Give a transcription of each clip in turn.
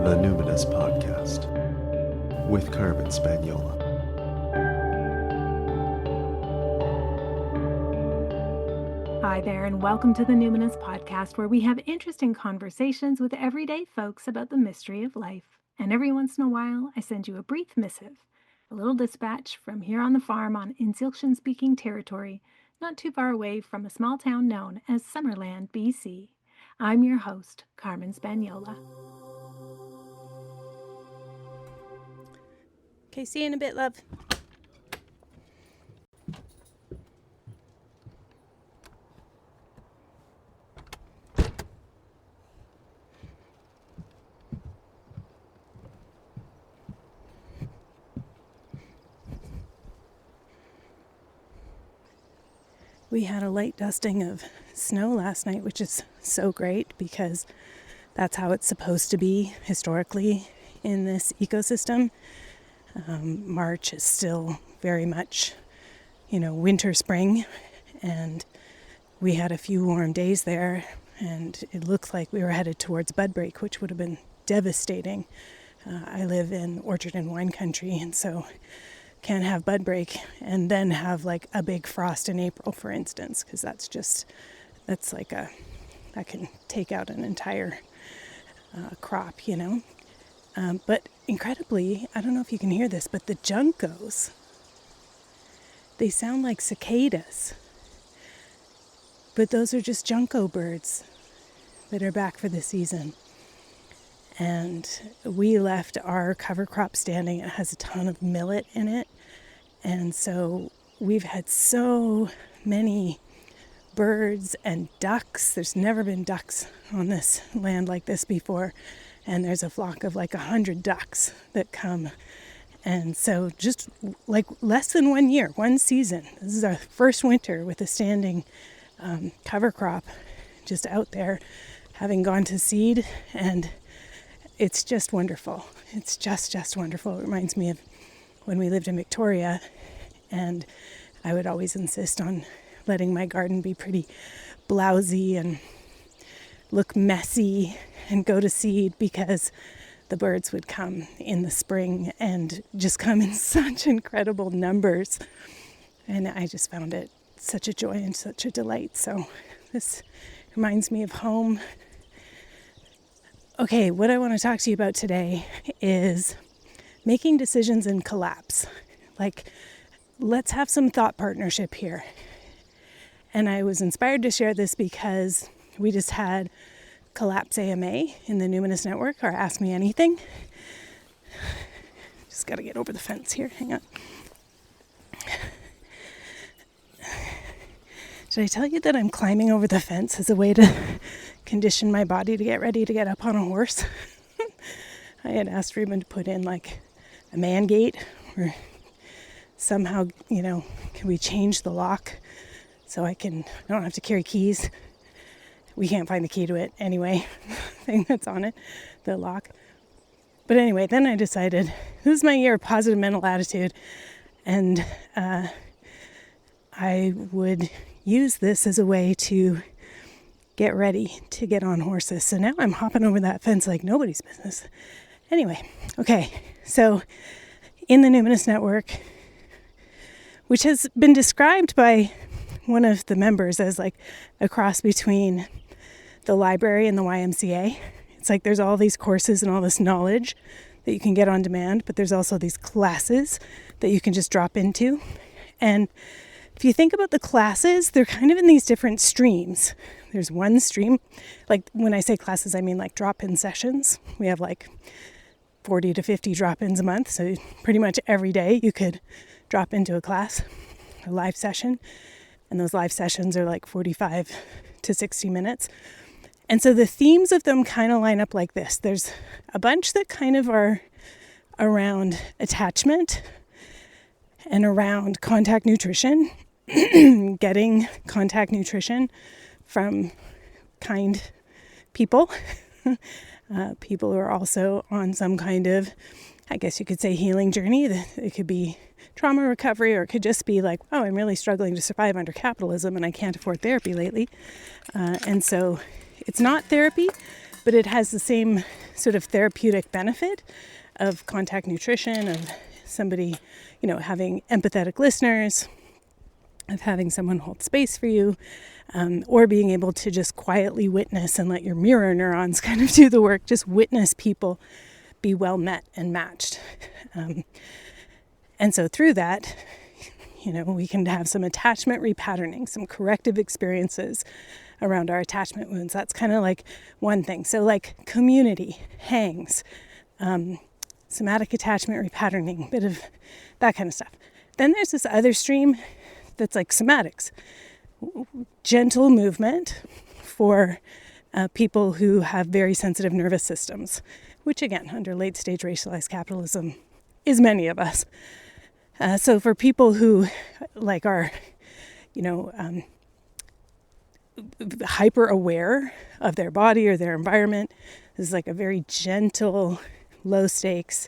The Numinous Podcast with Carmen Spaniola. Hi there, and welcome to the Numinous Podcast, where we have interesting conversations with everyday folks about the mystery of life. And every once in a while, I send you a brief missive, a little dispatch from here on the farm on Insilkshin-speaking territory, not too far away from a small town known as Summerland, BC. I'm your host, Carmen Spaniola. Okay, see you in a bit, love. We had a light dusting of snow last night, which is so great because that's how it's supposed to be historically in this ecosystem. March is still very much, winter, spring, and we had a few warm days there, and it looked like we were headed towards bud break, which would have been devastating. I live in orchard and wine country, and so can't have bud break and then have like a big frost in April, for instance, because that can take out an entire crop, But incredibly, I don't know if you can hear this, but the juncos, they sound like cicadas. But those are just junco birds that are back for the season. And we left our cover crop standing. It has a ton of millet in it. And so we've had so many birds and ducks. There's never been ducks on this land like this before. And there's a flock of like 100 ducks that come. And so just like less than 1 year, one season. This is our first winter with a standing cover crop just out there, having gone to seed. And it's just wonderful. It's just wonderful. It reminds me of when we lived in Victoria, and I would always insist on letting my garden be pretty blousy and look messy and go to seed because the birds would come in the spring and just come in such incredible numbers. And I just found it such a joy and such a delight. So this reminds me of home. Okay, what I want to talk to you about today is making decisions in collapse. Like, let's have some thought partnership here. And I was inspired to share this because we just had Collapse AMA in the Numinous Network, or Ask Me Anything. Just got to get over the fence here. Hang on. Did I tell you that I'm climbing over the fence as a way to condition my body to get ready to get up on a horse? I had asked Ruben to put in like a man gate, or somehow, can we change the lock so I don't have to carry keys. We can't find the key to it anyway, thing that's on it, the lock. But anyway, then I decided this is my year of positive mental attitude, and I would use this as a way to get ready to get on horses. So now I'm hopping over that fence like nobody's business. Anyway, okay, so in the Numinous Network, which has been described by one of the members as like a cross between the library and the YMCA. It's like there's all these courses and all this knowledge that you can get on demand, but there's also these classes that you can just drop into. And if you think about the classes, they're kind of in these different streams. There's one stream, like when I say classes, I mean like drop-in sessions. We have like 40 to 50 drop-ins a month. So pretty much every day you could drop into a class, a live session. And those live sessions are like 45 to 60 minutes. And so the themes of them kind of line up like this. There's a bunch that kind of are around attachment and around contact nutrition, getting contact nutrition from kind people, people who are also on some kind of, I guess you could say, healing journey. It could be trauma recovery, or it could just be like, oh, I'm really struggling to survive under capitalism and I can't afford therapy lately. And so it's not therapy, but it has the same sort of therapeutic benefit of contact nutrition, of somebody, having empathetic listeners, of having someone hold space for you, or being able to just quietly witness and let your mirror neurons kind of do the work, just witness people be well met and matched. And so through that, we can have some attachment repatterning, some corrective experiences around our attachment wounds. That's kind of like one thing. So like community, hangs, somatic attachment repatterning, bit of that kind of stuff. Then there's this other stream that's like somatics, gentle movement for people who have very sensitive nervous systems, which again, under late stage racialized capitalism, is many of us. So for people who like are, hyper aware of their body or their environment, this is like a very gentle, low stakes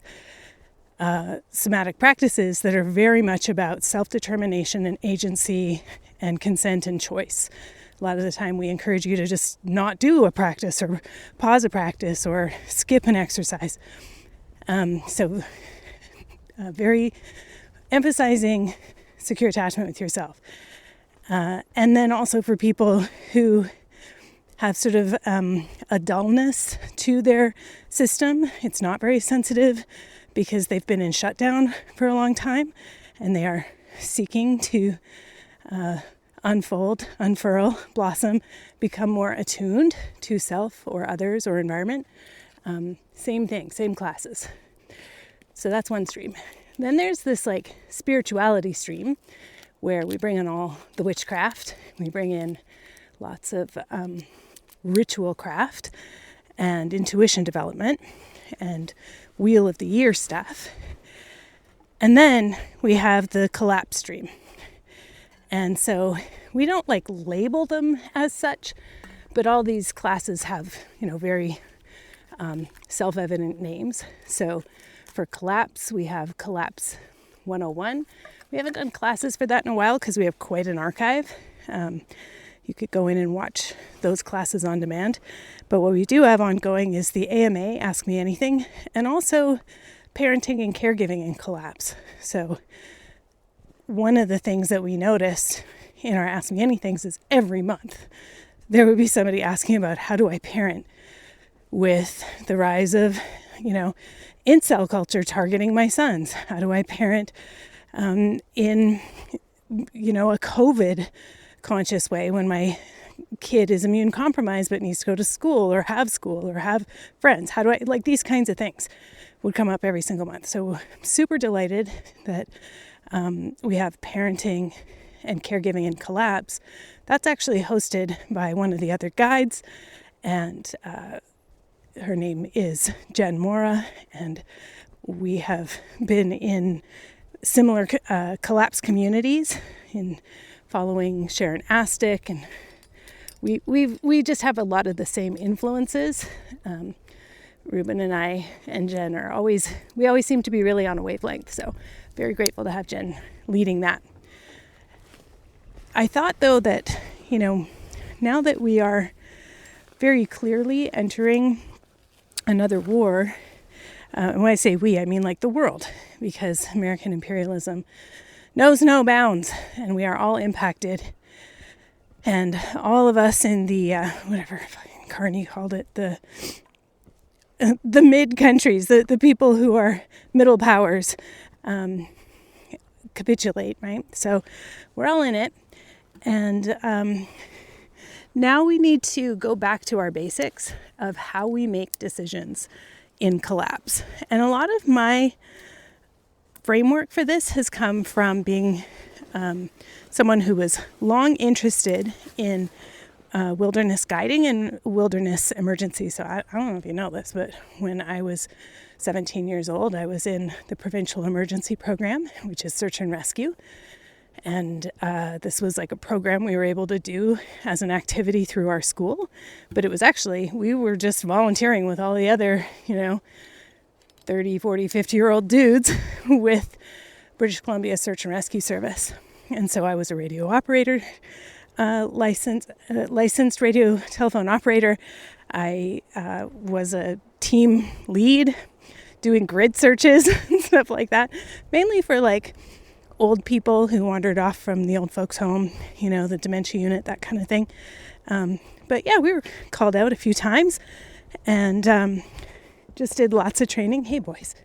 somatic practices that are very much about self-determination and agency and consent and choice. A lot of the time we encourage you to just not do a practice or pause a practice or skip an exercise. Very emphasizing secure attachment with yourself. And then also for people who have sort of a dullness to their system. It's not very sensitive because they've been in shutdown for a long time and they are seeking to unfold, unfurl, blossom, become more attuned to self or others or environment. Same thing, same classes. So that's one stream. Then there's this like spirituality stream where we bring in all the witchcraft. We bring in lots of ritual craft and intuition development and wheel of the year stuff. And then we have the collapse stream. And so we don't like label them as such, but all these classes have, very self-evident names. So for collapse, we have Collapse 101. We haven't done classes for that in a while because we have quite an archive. You could go in and watch those classes on demand. But what we do have ongoing is the AMA, Ask Me Anything, and also parenting and caregiving in collapse. So one of the things that we noticed in our Ask Me Anythings is every month there would be somebody asking about how do I parent with the rise of, incel culture targeting my sons? How do I parent in, a COVID conscious way when my kid is immune compromised but needs to go to school or have friends? How do I, like these kinds of things would come up every single month. So I'm super delighted that we have parenting and caregiving in collapse. That's actually hosted by one of the other guides, and her name is Jen Mora, and we have been in similar collapse communities in following Sharon Astick, and we just have a lot of the same influences. Ruben and I and Jen we always seem to be really on a wavelength, so very grateful to have Jen leading that. I thought though that, now that we are very clearly entering another war, and when I say we, I mean like the world, because American imperialism knows no bounds, and we are all impacted. And all of us in the, whatever Carney called it, the mid countries, the people who are middle powers, capitulate, right? So we're all in it. And now we need to go back to our basics of how we make decisions in collapse. And a lot of my framework for this has come from being someone who was long interested in wilderness guiding and wilderness emergency. So I don't know if you know this, but when I was 17 years old, I was in the Provincial Emergency Program, which is search and rescue. And this was like a program we were able to do as an activity through our school. But it was actually, we were just volunteering with all the other, 30, 40, 50-year-old dudes with British Columbia Search and Rescue Service. And so I was a radio operator, licensed radio telephone operator. I was a team lead, doing grid searches and stuff like that, mainly for like old people who wandered off from the old folks home, the dementia unit, that kind of thing. But yeah, we were called out a few times and just did lots of training. Hey, boys.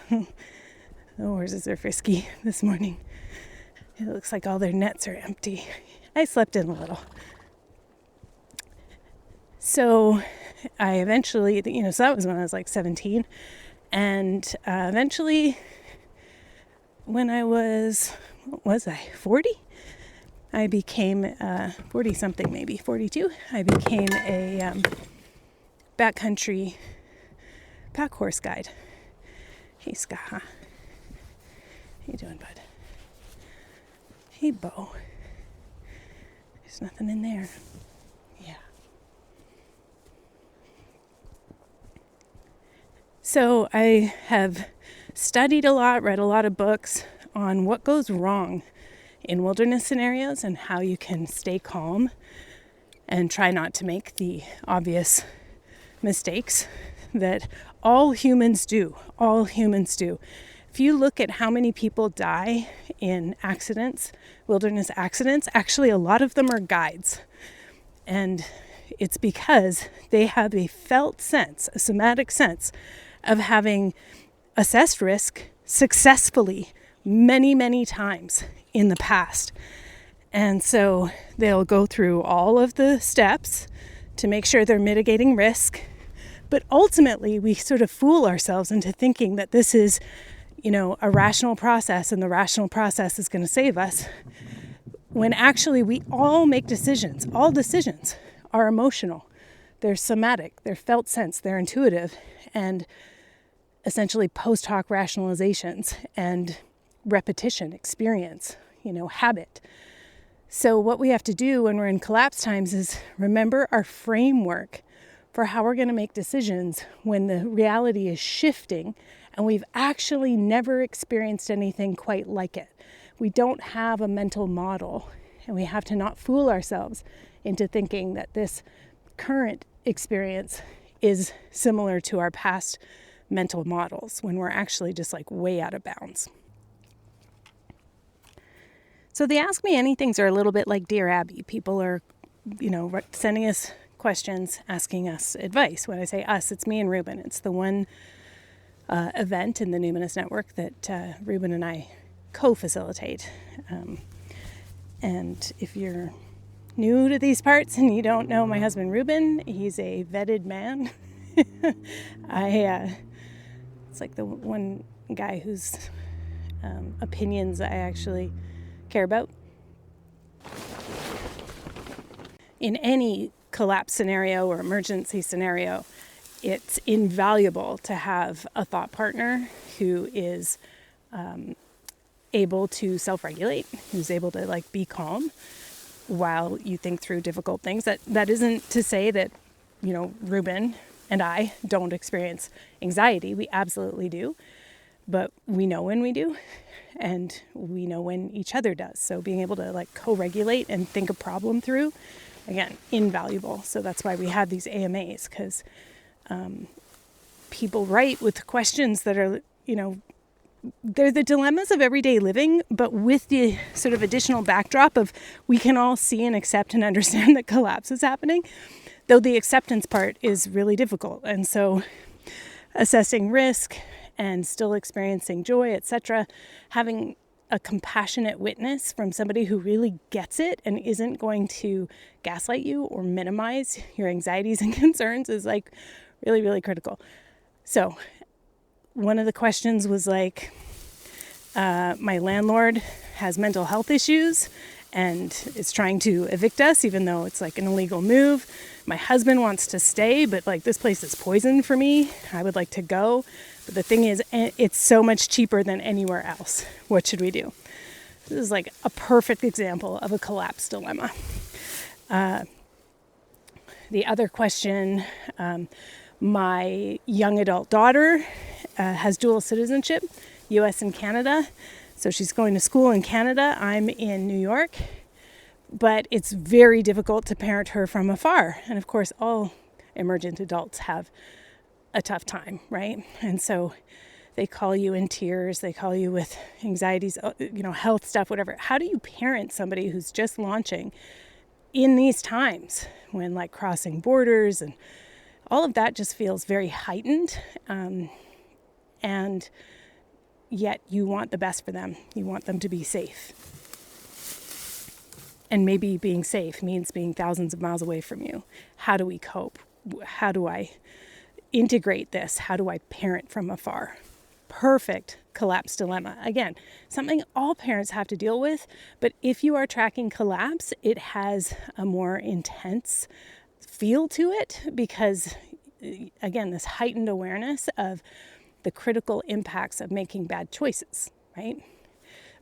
The horses are frisky this morning. It looks like all their nets are empty. I slept in a little. So I eventually, so that was when I was like 17. And eventually, when I was, 40? I became 40-something, maybe 42. I became a backcountry pack horse guide. Hey, Ska. How you doing, bud? Hey, Bo. There's nothing in there. Yeah. So I have studied a lot, read a lot of books on what goes wrong in wilderness scenarios and how you can stay calm and try not to make the obvious mistakes that all humans do. If you look at how many people die in accidents, wilderness accidents, actually a lot of them are guides. And it's because they have a felt sense, a somatic sense of having assessed risk successfully many, many times in the past. And so they'll go through all of the steps to make sure they're mitigating risk. But ultimately, we sort of fool ourselves into thinking that this is, a rational process and the rational process is going to save us. When actually we all make decisions. All decisions are emotional. They're somatic. They're felt sense. They're intuitive. And essentially post hoc rationalizations and repetition, experience, habit. So what we have to do when we're in collapse times is remember our framework for how we're going to make decisions when the reality is shifting and we've actually never experienced anything quite like it. We don't have a mental model, and we have to not fool ourselves into thinking that this current experience is similar to our past mental models when we're actually just like way out of bounds. So the Ask Me Anythings are a little bit like Dear Abby. People are, sending us questions, asking us advice. When I say us, it's me and Ruben. It's the one event in the Numinous Network that Ruben and I co-facilitate. And if you're new to these parts and you don't know my husband Ruben, he's a vetted man. It's like the one guy whose opinions I actually care about. In any collapse scenario or emergency scenario, it's invaluable to have a thought partner who is able to self-regulate, who's able to be calm while you think through difficult things. That isn't to say that, Ruben and I don't experience anxiety. We absolutely do. But we know when we do, and we know when each other does. So being able to co-regulate and think a problem through, again, invaluable. So that's why we have these AMAs, because people write with questions that are, they're the dilemmas of everyday living, but with the sort of additional backdrop of we can all see and accept and understand that collapse is happening, though the acceptance part is really difficult. And so assessing risk and still experiencing joy, etc., having a compassionate witness from somebody who really gets it and isn't going to gaslight you or minimize your anxieties and concerns is really, really critical. So one of the questions was my landlord has mental health issues and is trying to evict us, even though it's an illegal move. My husband wants to stay, but this place is poison for me. I would like to go. But the thing is, it's so much cheaper than anywhere else. What should we do? This is a perfect example of a collapse dilemma. The other question, my young adult daughter has dual citizenship, US and Canada. So she's going to school in Canada. I'm in New York. but it's very difficult to parent her from afar. And of course, all emergent adults have a tough time, right? And so they call you in tears, they call you with anxieties, health stuff, whatever. How do you parent somebody who's just launching in these times when like crossing borders and all of that just feels very heightened, and yet you want the best for them. You want them to be safe. And maybe being safe means being thousands of miles away from you. How do we cope? How do I integrate this? How do I parent from afar? Perfect collapse dilemma. Again, something all parents have to deal with, but if you are tracking collapse, it has a more intense feel to it because, again, this heightened awareness of the critical impacts of making bad choices, right?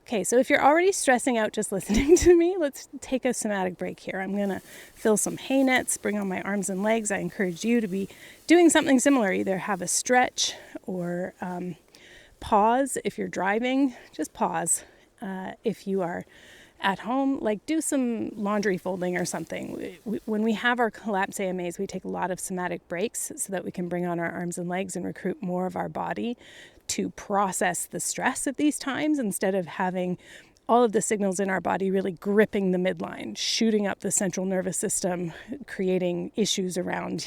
Okay, so if you're already stressing out just listening to me, let's take a somatic break here. I'm going to fill some hay nets, bring on my arms and legs. I encourage you to be doing something similar. Either have a stretch or pause. If you're driving, just pause. If you are at home, like do some laundry folding or something. When we have our collapse AMAs, we take a lot of somatic breaks so that we can bring on our arms and legs and recruit more of our body to process the stress of these times instead of having all of the signals in our body really gripping the midline, shooting up the central nervous system, creating issues around,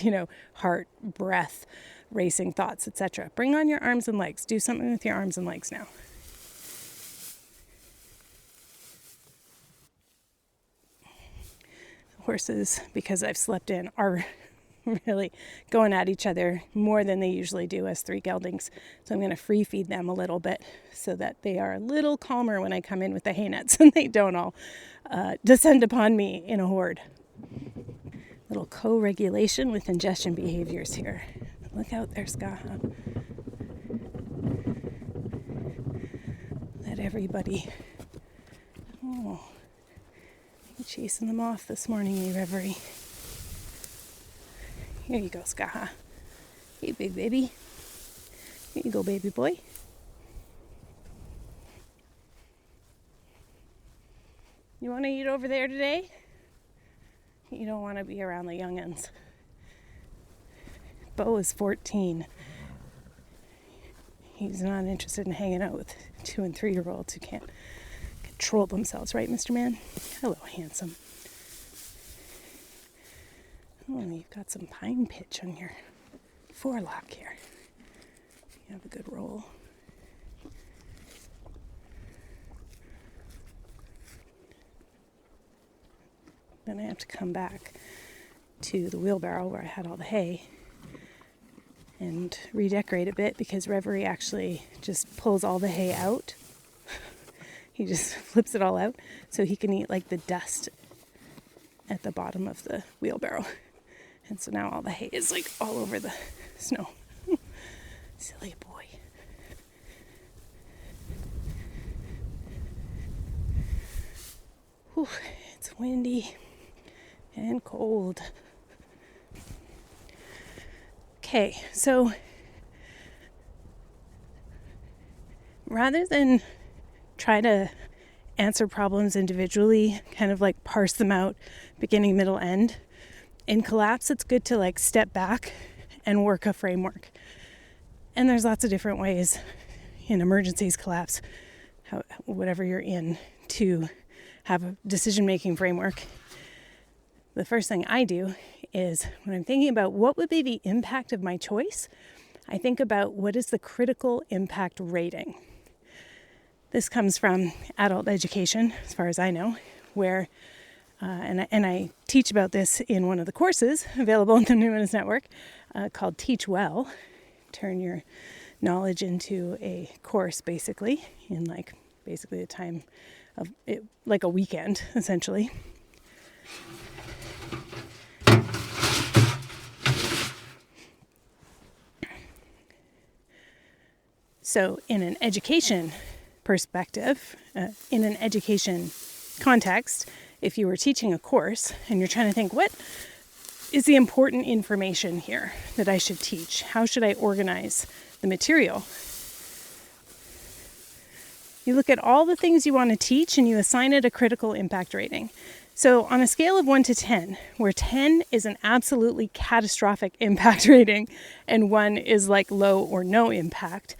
heart, breath, racing thoughts, etc. Bring on your arms and legs. Do something with your arms and legs now. Horses, because I've slept in, are really going at each other more than they usually do as three geldings. So I'm going to free feed them a little bit so that they are a little calmer when I come in with the hay nets and they don't all descend upon me in a horde. Little co-regulation with ingestion behaviors here. Look out there, Skaha. Let everybody... Oh, I'm chasing them off this morning, you reverie. Here you go, Skaha. Hey, big baby. Here you go, baby boy. You want to eat over there today? You don't want to be around the young'uns. Bo is 14. He's not interested in hanging out with 2 and 3-year-olds who can't control themselves, right, Mr. Man? Hello, handsome. Oh, you've got some pine pitch on your forelock here. You have a good roll. Then I have to come back to the wheelbarrow where I had all the hay and redecorate a bit because Reverie actually just pulls all the hay out. He just flips it all out so he can eat like the dust at the bottom of the wheelbarrow. And so now all the hay is like all over the snow. Silly boy. Whew, it's windy and cold. Okay, so rather than try to answer problems individually, kind of like parse them out, beginning, middle, end, in collapse, it's good to like step back and work a framework. And there's lots of different ways in emergencies, collapse, whatever you're in, to have a decision-making framework. The first thing I do is when I'm thinking about what would be the impact of my choice, I think about what is the critical impact rating. This comes from adult education, as far as I know, where and I teach about this in one of the courses available on the Numinous Network called Teach Well. Turn your knowledge into a course, basically, in like basically a time of it, like a weekend, essentially. So in an education perspective, in an education context, if you were teaching a course and you're trying to think, what is the important information here that I should teach? How should I organize the material? You look at all the things you want to teach and you assign it a critical impact rating. So on a scale of 1 to 10, where 10 is an absolutely catastrophic impact rating and 1 is like low or no impact,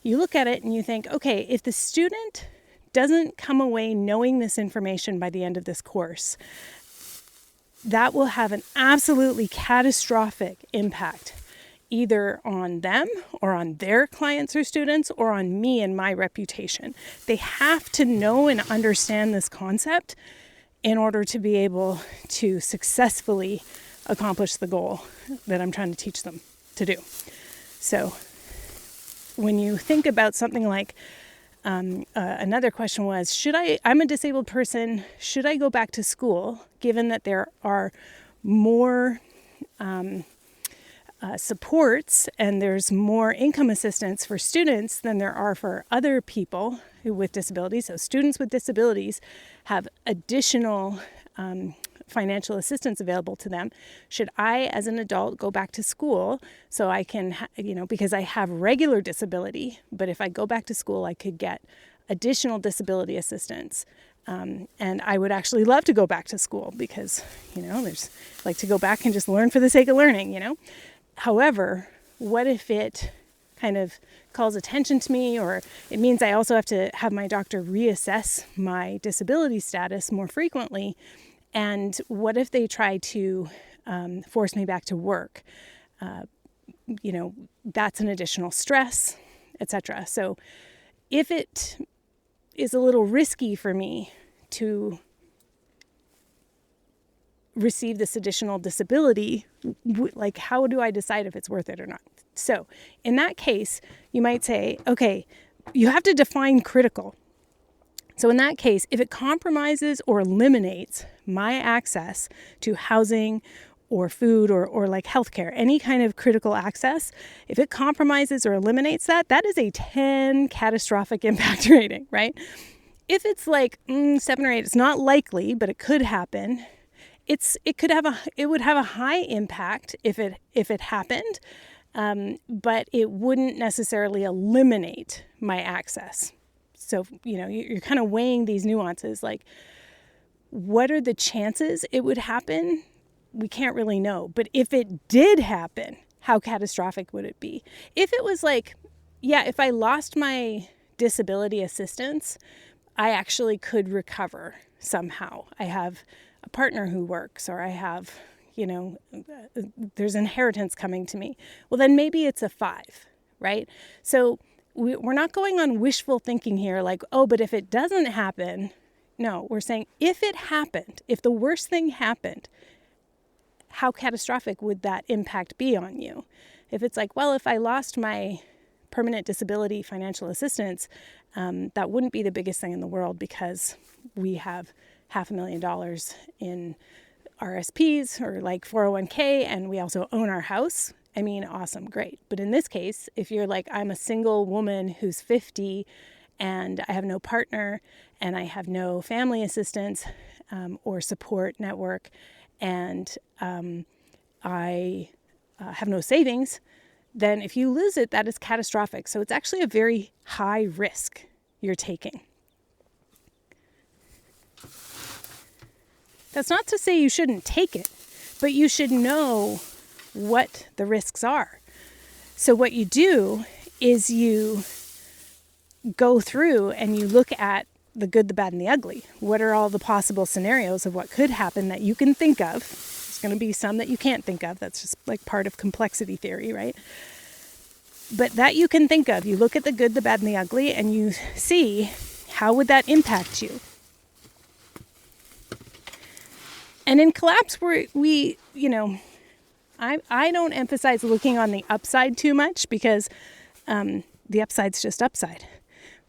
you look at it and you think, okay, if the student doesn't come away knowing this information by the end of this course, that will have an absolutely catastrophic impact either on them or on their clients or students or on me and my reputation. They have to know and understand this concept in order to be able to successfully accomplish the goal that I'm trying to teach them to do. So when you think about something like, another question was, I'm a disabled person, should I go back to school given that there are more supports and there's more income assistance for students than there are for other people with disabilities? So students with disabilities have additional financial assistance available to them. Should I, as an adult, go back to school so I can, because I have regular disability, but if I go back to school, I could get additional disability assistance. And I would actually love to go back to school because, there's like to go back and just learn for the sake of learning, However, what if it kind of calls attention to me, or it means I also have to have my doctor reassess my disability status more frequently? And what if they try to force me back to work? That's an additional stress, etc. So if it is a little risky for me to receive this additional disability, like how do I decide if it's worth it or not? So in that case, you might say, okay, you have to define critical. So in that case, if it compromises or eliminates my access to housing or food or like healthcare, any kind of critical access, if it compromises or eliminates that, that is a 10 catastrophic impact rating, right? If it's like 7 or 8, it's not likely, but it could happen. It would have a high impact if it happened, but it wouldn't necessarily eliminate my access. So, you're kind of weighing these nuances, like what are the chances it would happen? We can't really know. But if it did happen, how catastrophic would it be? If it was like, if I lost my disability assistance, I actually could recover somehow. I have a partner who works, or I have, there's inheritance coming to me. Well, then maybe it's a 5, right? So we're not going on wishful thinking here, like, oh, but if it doesn't happen, no, we're saying if it happened, if the worst thing happened, how catastrophic would that impact be on you? If it's like, well, if I lost my permanent disability financial assistance, that wouldn't be the biggest thing in the world because we have $500,000 in RSPs or like 401k, and we also own our house. I mean, awesome, great. But in this case, if you're like, I'm a single woman who's 50 and I have no partner and I have no family assistance or support network, and I have no savings, then if you lose it, that is catastrophic. So it's actually a very high risk you're taking. That's not to say you shouldn't take it, but you should know what the risks are. So what you do is you go through and you look at the good, the bad, and the ugly. What are all the possible scenarios of what could happen that you can think of? There's going to be some that you can't think of. That's just like part of complexity theory, right? But that you can think of. You look at the good, the bad, and the ugly, and you see how would that impact you. And in Collapse, I don't emphasize looking on the upside too much because the upside's just upside.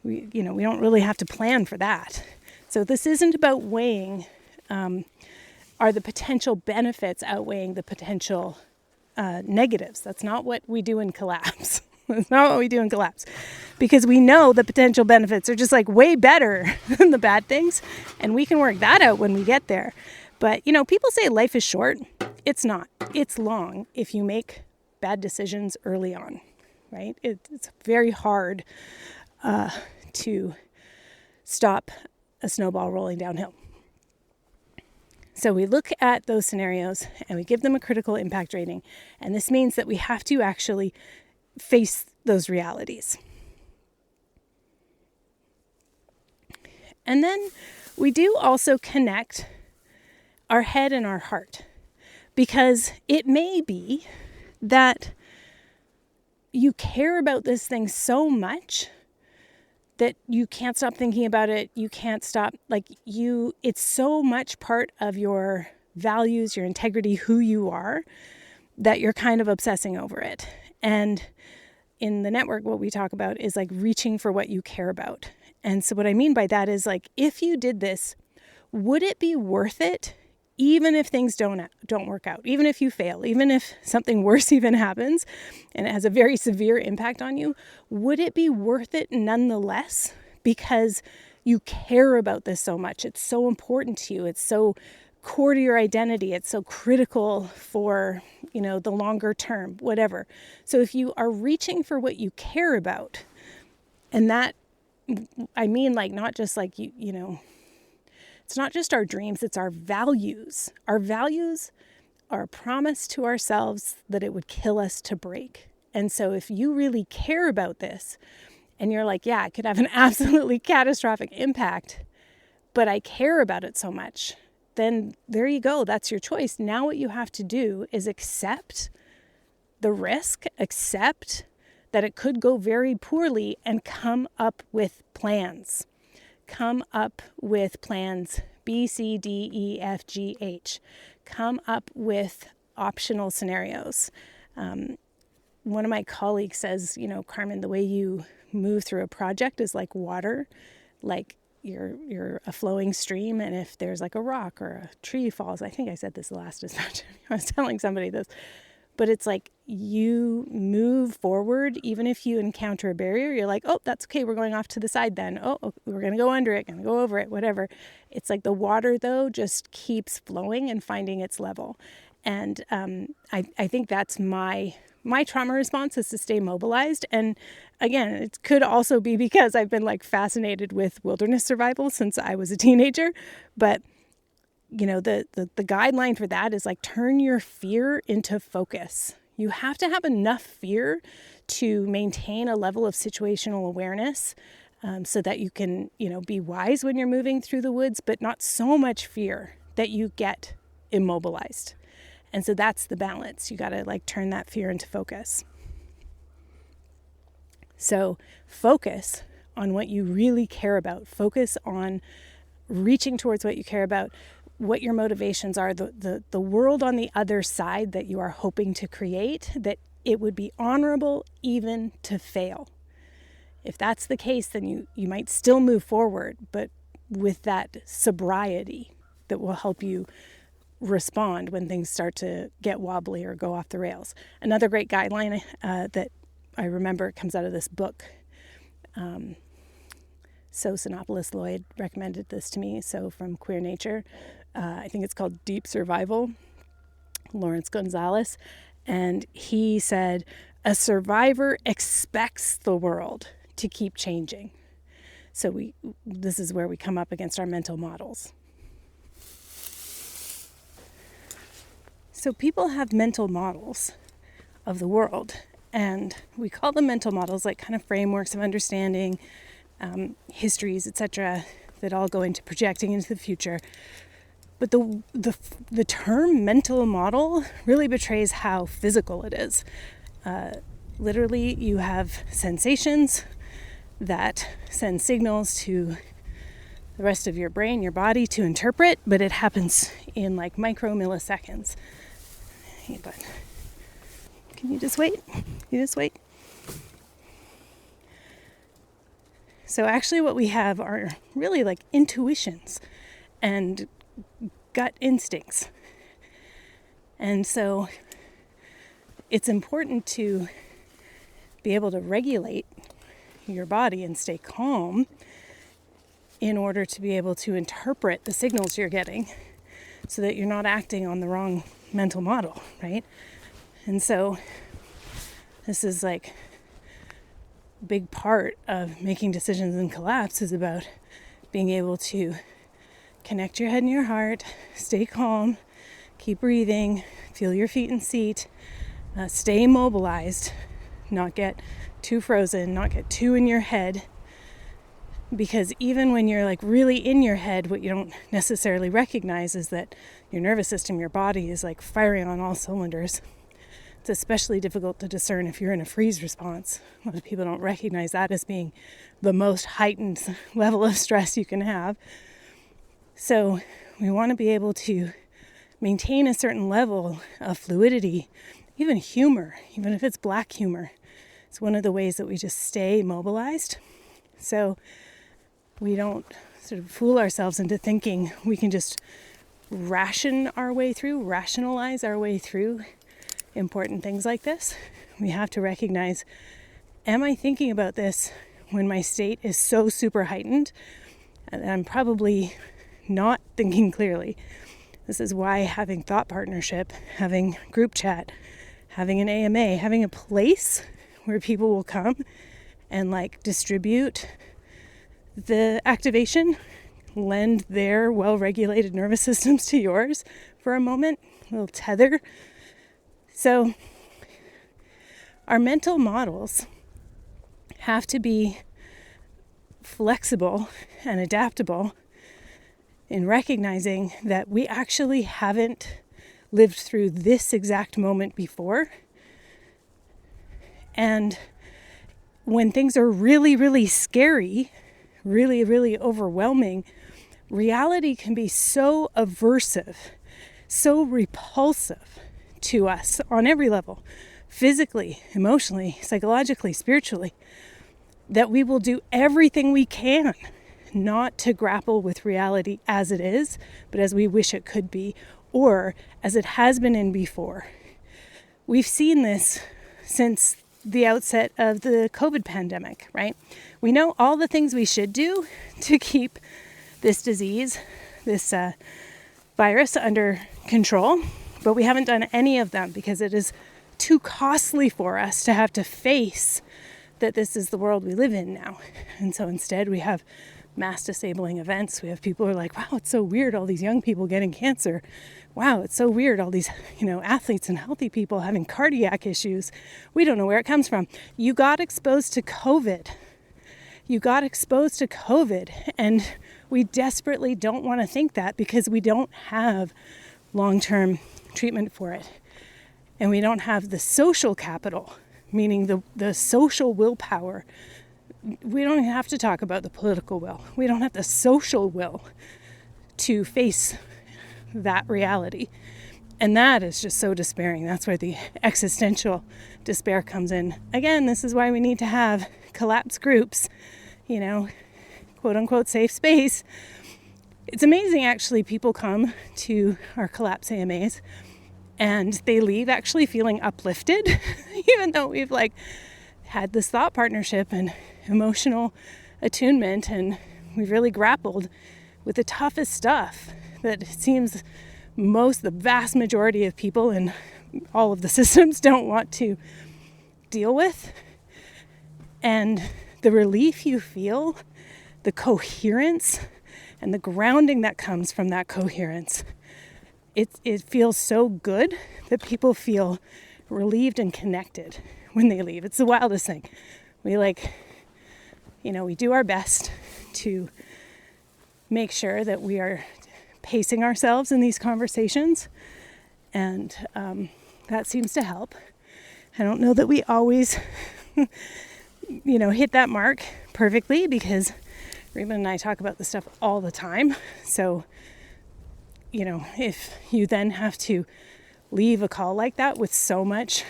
We don't really have to plan for that. So this isn't about weighing, are the potential benefits outweighing the potential negatives. That's not what we do in Collapse. That's not what we do in Collapse. Because we know the potential benefits are just like way better than the bad things. And we can work that out when we get there. But, people say life is short. It's not. It's long if you make bad decisions early on, right? It's very hard to stop a snowball rolling downhill. So we look at those scenarios and we give them a critical impact rating. And this means that we have to actually face those realities. And then we do also connect our head and our heart, because it may be that you care about this thing so much that you can't stop thinking about it. You can't stop, it's so much part of your values, your integrity, who you are, that you're kind of obsessing over it. And in the network, what we talk about is like reaching for what you care about. And so what I mean by that is like, if you did this, would it be worth it? Even if things don't work out, even if you fail, even if something worse even happens and it has a very severe impact on you, would it be worth it nonetheless? Because you care about this so much. It's so important to you. It's so core to your identity. It's so critical for, the longer term, whatever. So if you are reaching for what you care about, and that, I mean, like, not just like, it's not just our dreams, it's our values. Our values are a promise to ourselves that it would kill us to break. And so if you really care about this and you're like, yeah, it could have an absolutely catastrophic impact, but I care about it so much, then there you go. That's your choice. Now what you have to do is accept the risk, accept that it could go very poorly, and come up with plans. Come up with plans B, C, D, E, F, G, H. Come up with optional scenarios. One of my colleagues says, Carmen, the way you move through a project is like water, like you're a flowing stream. And if there's like a rock or a tree falls, I think I said this last dispatch. I was telling somebody this. But it's like you move forward, even if you encounter a barrier, you're like, oh, that's okay. We're going off to the side then. Oh, we're going to go under it, going to go over it, whatever. It's like the water, though, just keeps flowing and finding its level. And I think that's my trauma response, is to stay mobilized. And again, it could also be because I've been like fascinated with wilderness survival since I was a teenager. But the guideline for that is like, turn your fear into focus. You have to have enough fear to maintain a level of situational awareness, so that you can, be wise when you're moving through the woods, but not so much fear that you get immobilized. And so that's the balance. You got to like turn that fear into focus. So focus on what you really care about. Focus on reaching towards what you care about, what your motivations are, the world on the other side that you are hoping to create, that it would be honorable even to fail. If that's the case, then you might still move forward, but with that sobriety that will help you respond when things start to get wobbly or go off the rails. Another great guideline that I remember comes out of this book. So Sinopoulos Lloyd recommended this to me. So from Queer Nature, I think it's called Deep Survival, Lawrence Gonzalez. And he said, a survivor expects the world to keep changing. So this is where we come up against our mental models. So people have mental models of the world, and we call them mental models, like kind of frameworks of understanding, histories, etc., that all go into projecting into the future. But the term mental model really betrays how physical it is. Literally, you have sensations that send signals to the rest of your brain, your body, to interpret, but it happens in like micro milliseconds. Hey, bud, can you just wait? You just wait? So actually what we have are really like intuitions and gut instincts. And so it's important to be able to regulate your body and stay calm in order to be able to interpret the signals you're getting so that you're not acting on the wrong mental model, right? And so this is like a big part of making decisions in collapse, is about being able to connect your head and your heart, stay calm, keep breathing, feel your feet in seat, stay mobilized, not get too frozen, not get too in your head. Because even when you're like really in your head, what you don't necessarily recognize is that your nervous system, your body is like firing on all cylinders. It's especially difficult to discern if you're in a freeze response. A lot of people don't recognize that as being the most heightened level of stress you can have. So we want to be able to maintain a certain level of fluidity, even humor, even if it's black humor. It's one of the ways that we just stay mobilized. So we don't sort of fool ourselves into thinking we can just rationalize our way through important things like this. We have to recognize, am I thinking about this when my state is so super heightened? And I'm probably not thinking clearly. This is why having thought partnership, having group chat, having an AMA, having a place where people will come and like distribute the activation, lend their well-regulated nervous systems to yours for a moment, a little tether. So our mental models have to be flexible and adaptable in recognizing that we actually haven't lived through this exact moment before. And when things are really, really scary, really, really overwhelming, reality can be so aversive, so repulsive to us on every level, physically, emotionally, psychologically, spiritually, that we will do everything we can not to grapple with reality as it is, but as we wish it could be, or as it has been in before. We've seen this since the outset of the COVID pandemic, right? We know all the things we should do to keep this disease, this virus under control, but we haven't done any of them because it is too costly for us to have to face that this is the world we live in now. And so instead we have mass disabling events. We have people who are like, wow, it's so weird, all these young people getting cancer. Wow, it's so weird, all these, athletes and healthy people having cardiac issues. We don't know where it comes from. You got exposed to COVID. And we desperately don't want to think that because we don't have long-term treatment for it. And we don't have the social capital, meaning the social willpower. We don't even have to talk about the political will. We don't have the social will to face that reality. And that is just so despairing. That's where the existential despair comes in. Again, this is why we need to have collapse groups, quote unquote safe space. It's amazing, actually, people come to our collapse AMAs and they leave actually feeling uplifted, even though we've had this thought partnership and emotional attunement, and we've really grappled with the toughest stuff that it seems the vast majority of people in all of the systems don't want to deal with. And the relief you feel, the coherence and the grounding that comes from that coherence, it feels so good that people feel relieved and connected when they leave. It's the wildest thing. We do our best to make sure that we are pacing ourselves in these conversations, and that seems to help. I don't know that we always, hit that mark perfectly, because Reba and I talk about this stuff all the time. So, if you then have to leave a call like that with so much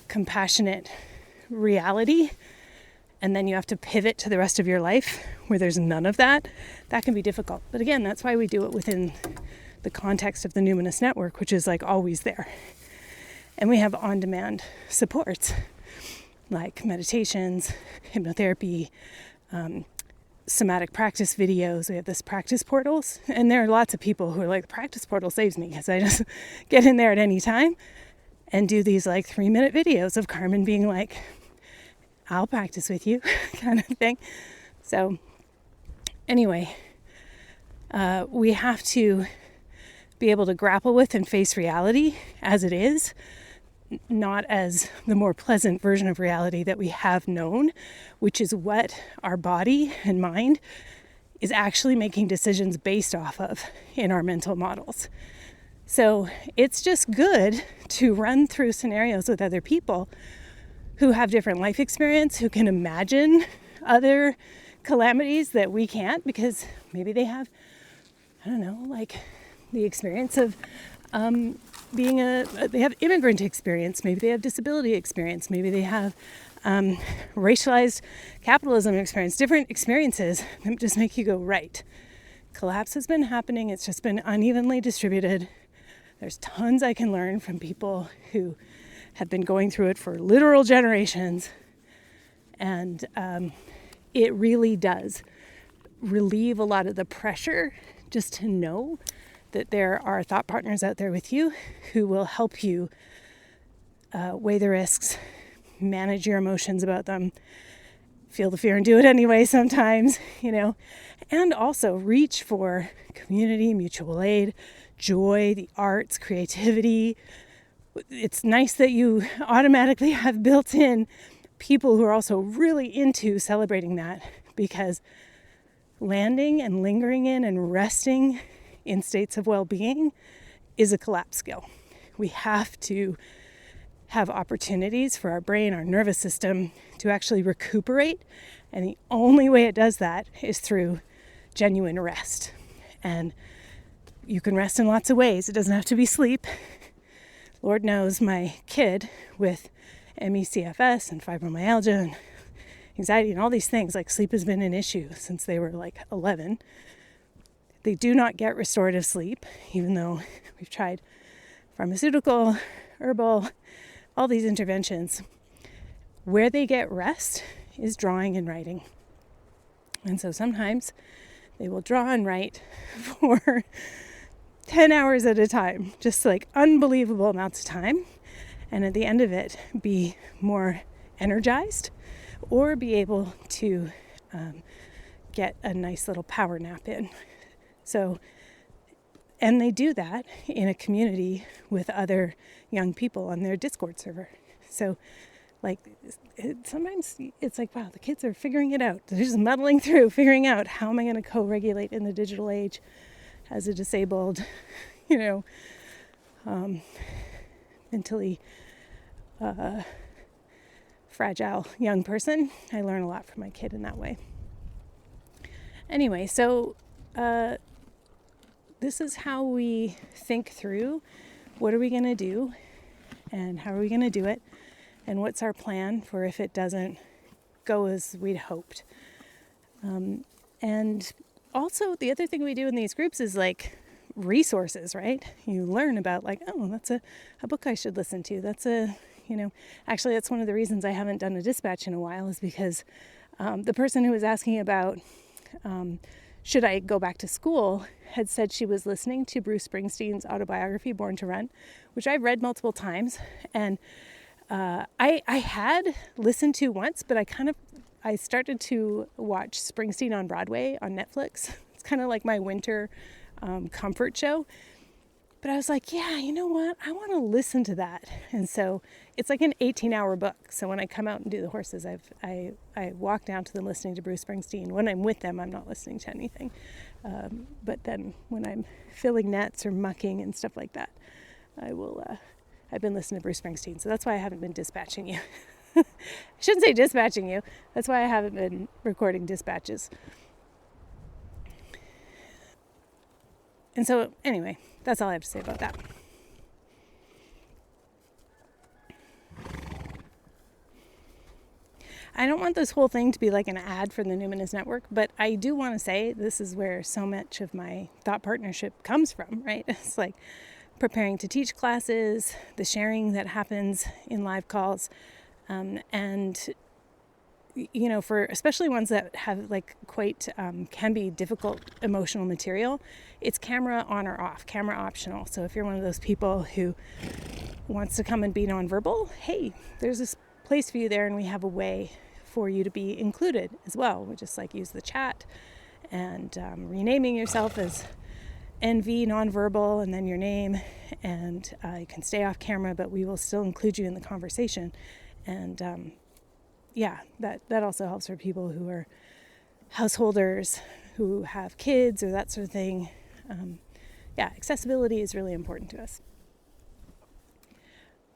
compassionate reality, and then you have to pivot to the rest of your life where there's none of that, that can be difficult. But again, that's why we do it within the context of the Numinous Network, which is always there. And we have on-demand supports like meditations, hypnotherapy, somatic practice videos. We have this practice portals, and there are lots of people who are like, the practice portal saves me, because I just get in there at any time and do these 3-minute videos of Carmen being like, I'll practice with you kind of thing. So anyway, we have to be able to grapple with and face reality as it is, not as the more pleasant version of reality that we have known, which is what our body and mind is actually making decisions based off of in our mental models. So it's just good to run through scenarios with other people who have different life experience, who can imagine other calamities that we can't, because maybe they have, I don't know, like the experience of they have immigrant experience, maybe they have disability experience, maybe they have racialized capitalism experience, different experiences that just make you go, right, collapse has been happening, it's just been unevenly distributed. There's tons I can learn from people who have been going through it for literal generations, and it really does relieve a lot of the pressure just to know that there are thought partners out there with you who will help you weigh the risks, manage your emotions about them, feel the fear and do it anyway sometimes, and also reach for community, mutual aid, joy, the arts, creativity. It's nice that you automatically have built in people who are also really into celebrating that, because landing and lingering in and resting in states of well-being is a collapse skill. We have to have opportunities for our brain, our nervous system to actually recuperate. And the only way it does that is through genuine rest. And you can rest in lots of ways. It doesn't have to be sleep. Lord knows my kid with ME/CFS and fibromyalgia and anxiety and all these things, like sleep has been an issue since they were like 11. They do not get restorative sleep, even though we've tried pharmaceutical, herbal, all these interventions. Where they get rest is drawing and writing. And so sometimes they will draw and write for 10 hours at a time, just like unbelievable amounts of time. And at the end of it, be more energized or be able to get a nice little power nap in. So, and they do that in a community with other young people on their Discord server. So, like, sometimes it's like, wow, the kids are figuring it out. They're just muddling through, figuring out how am I going to co-regulate in the digital age as a disabled, mentally fragile young person. I learn a lot from my kid in that way. Anyway, so this is how we think through what are we going to do and how are we going to do it and what's our plan for if it doesn't go as we'd hoped. And also the other thing we do in these groups is like resources, right? You learn about like, oh, that's a book I should listen to. That's actually that's one of the reasons I haven't done a dispatch in a while, is because the person who was asking about should I go back to school had said she was listening to Bruce Springsteen's autobiography, Born to Run, which I've read multiple times. And I had listened to once, but I started to watch Springsteen on Broadway on Netflix. It's kind of like my winter comfort show. But I was like, yeah, you know what? I want to listen to that. And so it's like an 18-hour book. So when I come out and do the horses, I walk down to them listening to Bruce Springsteen. When I'm with them, I'm not listening to anything. But then when I'm filling nets or mucking and stuff like that, I've been listening to Bruce Springsteen. So that's why I haven't been dispatching you. I shouldn't say dispatching you. That's why I haven't been recording dispatches. And so anyway, that's all I have to say about that. I don't want this whole thing to be like an ad for the Numinous Network, but I do want to say this is where so much of my thought partnership comes from, right? It's like preparing to teach classes, the sharing that happens in live calls, and for especially ones that have like quite can be difficult emotional material, it's camera on or off, camera optional. So if you're one of those people who wants to come and be nonverbal, hey, there's this place for you there, and we have a way for you to be included as well. We just like use the chat and renaming yourself as NV, nonverbal, and then your name. And you can stay off camera, but we will still include you in the conversation. And that also helps for people who are householders, who have kids or that sort of thing. Accessibility is really important to us.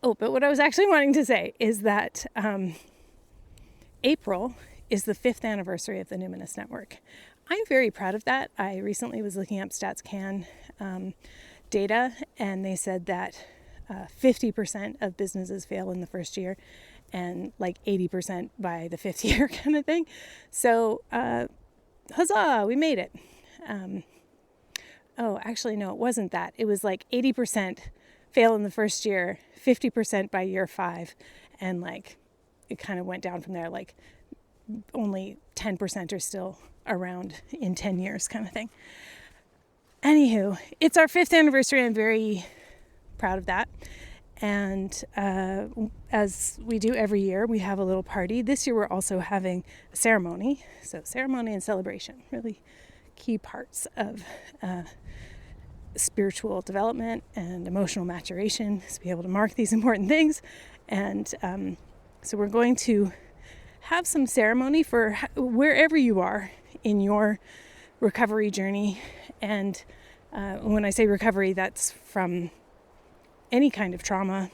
Oh, but what I was actually wanting to say is that April is the 5th anniversary of the Numinous Network. I'm very proud of that. I recently was looking up StatsCan data, and they said that 50% of businesses fail in the first year and like 80% by the 5th year kind of thing. So, huzzah, we made it. Actually, no, it wasn't that. It was like 80% fail in the first year, 50% by year 5, and like it kind of went down from there, like only 10% are still around in 10 years kind of thing. Anywho, it's our 5th anniversary. I'm very proud of that. And as we do every year, we have a little party. This year we're also having a ceremony. So ceremony and celebration, really key parts of spiritual development and emotional maturation, to be able to mark these important things. And so we're going to have some ceremony for wherever you are in your recovery journey. And when I say recovery, that's from any kind of trauma,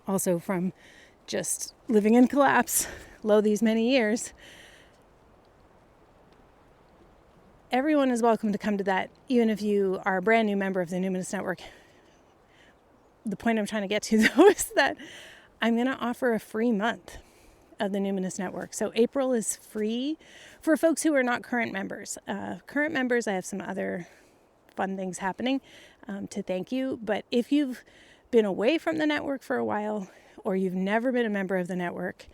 also from just living in collapse, these many years. Everyone is welcome to come to that, even if you are a brand new member of the Numinous Network. The point I'm trying to get to, though, is that I'm going to offer a free month of the Numinous Network. So April is free for folks who are not current members. Current members, I have some other fun things happening to thank you. But if you've been away from the network for a while, or you've never been a member of the network,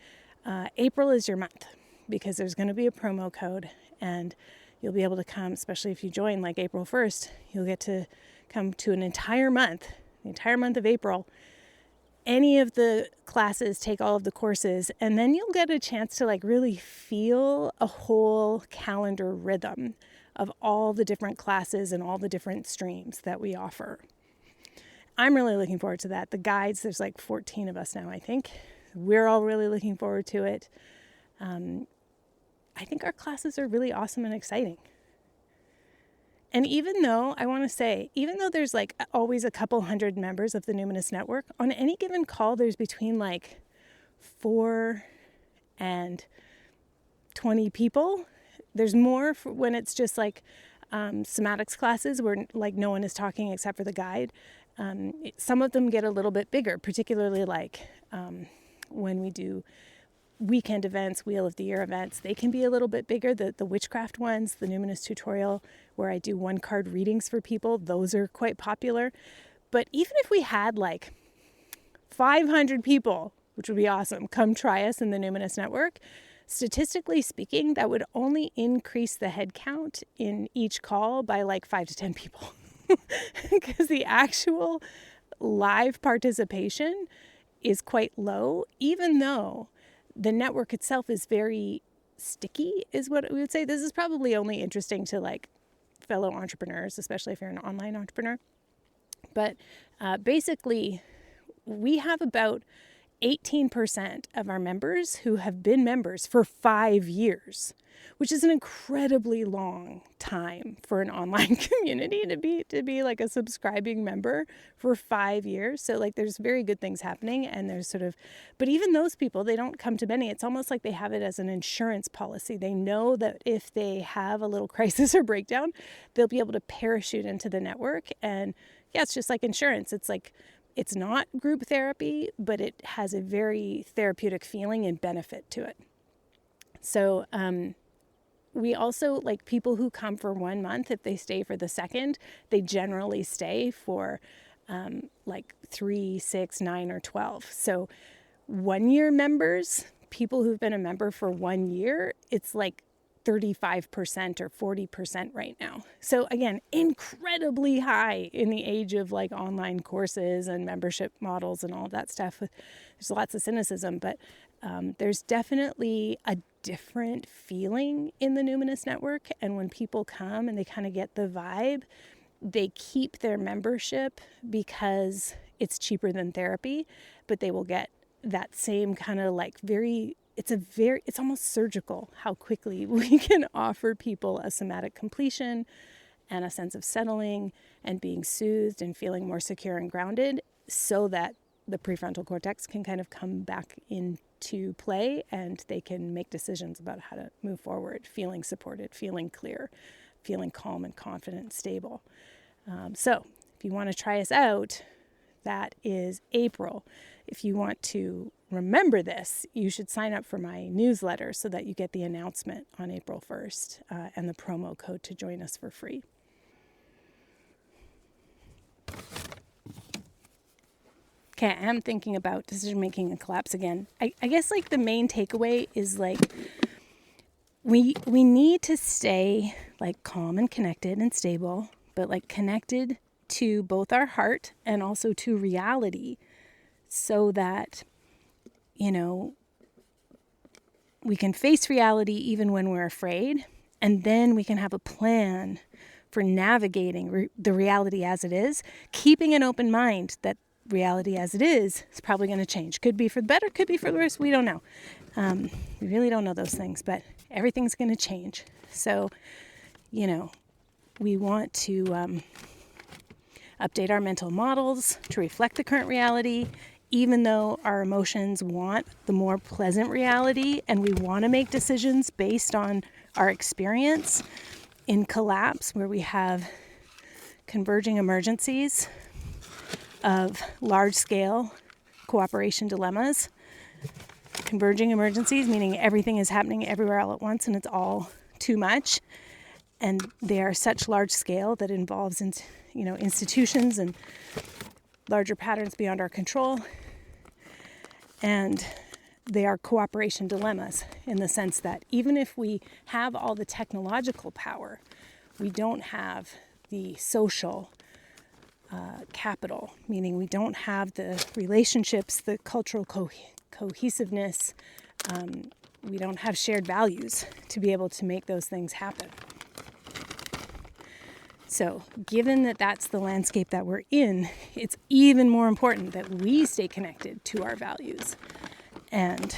April is your month, because there's going to be a promo code, and you'll be able to come, especially if you join like April 1st, you'll get to come to an entire month, the entire month of April, any of the classes, take all of the courses, and then you'll get a chance to like really feel a whole calendar rhythm of all the different classes and all the different streams that we offer. I'm really looking forward to that. The guides, there's like 14 of us now, I think. We're all really looking forward to it. I think our classes are really awesome and exciting. And even though there's like always a couple hundred members of the Numinous Network, on any given call, there's between like 4 and 20 people. There's more when it's just like somatics classes where like no one is talking except for the guide. Some of them get a little bit bigger, particularly like when we do weekend events, Wheel of the Year events. They can be a little bit bigger. The witchcraft ones, the Numinous tutorial, where I do 1-card readings for people, those are quite popular. But even if we had like 500 people, which would be awesome, come try us in the Numinous Network, statistically speaking, that would only increase the head count in each call by like 5 to 10 people. Because the actual live participation is quite low, even though the network itself is very sticky, is what we would say. This is probably only interesting to like fellow entrepreneurs, especially if you're an online entrepreneur. But basically, we have about 18% of our members who have been members for 5 years, which is an incredibly long time for an online community to be like a subscribing member for 5 years. So like there's very good things happening, and there's but even those people, they don't come to many. It's almost like they have it as an insurance policy. They know that if they have a little crisis or breakdown, they'll be able to parachute into the network. And yeah, it's just like insurance. It's like, it's not group therapy, but it has a very therapeutic feeling and benefit to it. So we also, like people who come for 1 month, if they stay for the second, they generally stay for like 3, 6, 9, or 12. So 1-year members, people who've been a member for 1 year, it's like 35% or 40% right now. So again, incredibly high in the age of like online courses and membership models and all of that stuff. There's lots of cynicism, but there's definitely a different feeling in the Numinous Network. And when people come and they kind of get the vibe, they keep their membership because it's cheaper than therapy, but they will get that same kind of like it's almost surgical how quickly we can offer people a somatic completion and a sense of settling and being soothed and feeling more secure and grounded, so that the prefrontal cortex can kind of come back into play and they can make decisions about how to move forward, feeling supported, feeling clear, feeling calm and confident and stable. So if you want to try us out, that is April. If you want to remember this, you should sign up for my newsletter so that you get the announcement on April 1st and the promo code to join us for free. Okay, I am thinking about decision making and collapse again. I guess like the main takeaway is like we need to stay like calm and connected and stable, but like connected to both our heart and also to reality, so that, you know, we can face reality even when we're afraid, and then we can have a plan for navigating the reality as it is, keeping an open mind that reality as it is probably going to change. Could be for the better, could be for the worse, we don't know. We really don't know those things, but everything's going to change. So, you know, we want to update our mental models to reflect the current reality, even though our emotions want the more pleasant reality, and we want to make decisions based on our experience. In collapse, where we have converging emergencies of large-scale cooperation dilemmas. Converging emergencies, meaning everything is happening everywhere all at once and it's all too much. And they are such large scale that involves institutions and larger patterns beyond our control. And they are cooperation dilemmas in the sense that even if we have all the technological power, we don't have the social capital, meaning we don't have the relationships, the cultural cohesiveness. We don't have shared values to be able to make those things happen. So given that that's the landscape that we're in, it's even more important that we stay connected to our values and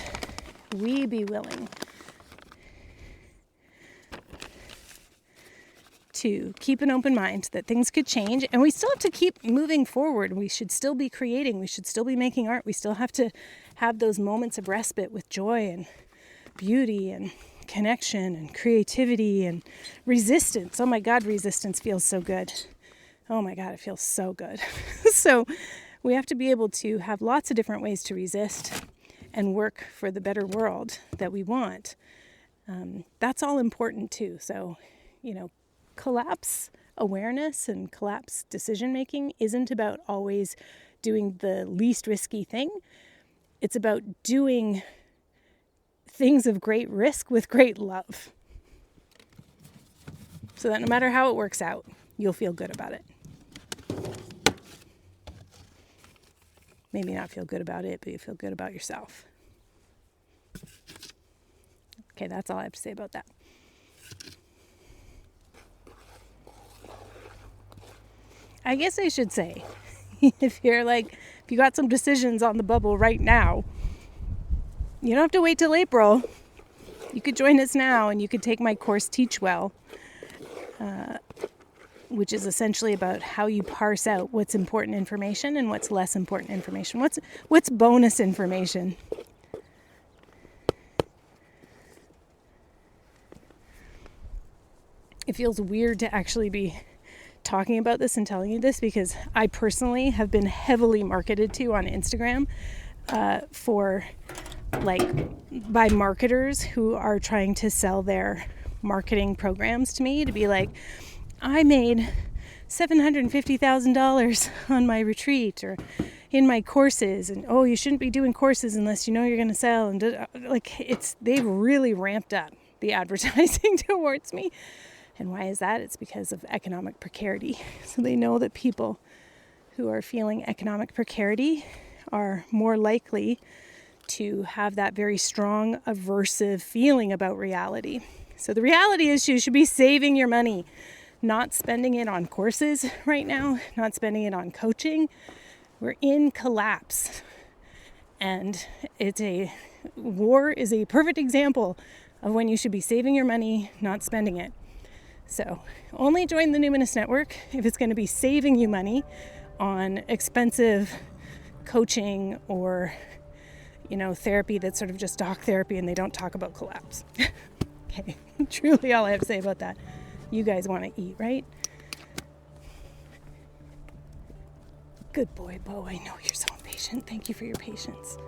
we be willing to keep an open mind that things could change, and we still have to keep moving forward. We should still be creating. We should still be making art. We still have to have those moments of respite with joy and beauty and connection and creativity and resistance. Oh my God, resistance feels so good. Oh my God, it feels so good. So we have to be able to have lots of different ways to resist and work for the better world that we want. That's all important too. So, collapse awareness and collapse decision making isn't about always doing the least risky thing. It's about doing things of great risk with great love, so that no matter how it works out, you'll feel good about it. Maybe not feel good about it, but you feel good about yourself. Okay, that's all I have to say about that. I guess I should say, if you got some decisions on the bubble right now, you don't have to wait till April. You could join us now and you could take my course Teach Well, which is essentially about how you parse out what's important information and what's less important information. What's bonus information? It feels weird to actually be talking about this and telling you this, because I personally have been heavily marketed to on Instagram by marketers who are trying to sell their marketing programs to me, to be like, I made $750,000 on my retreat or in my courses, and you shouldn't be doing courses unless you know you're going to sell, and they've really ramped up the advertising towards me. And why is that? It's because of economic precarity. So they know that people who are feeling economic precarity are more likely to have that very strong aversive feeling about reality. So the reality is you should be saving your money, not spending it on courses right now, not spending it on coaching. We're in collapse. And war is a perfect example of when you should be saving your money, not spending it. So only join the Numinous Network if it's going to be saving you money on expensive coaching or, therapy that's sort of just talk therapy and they don't talk about collapse. Okay, truly all I have to say about that. You guys want to eat, right? Good boy, Bo. I know you're so impatient. Thank you for your patience.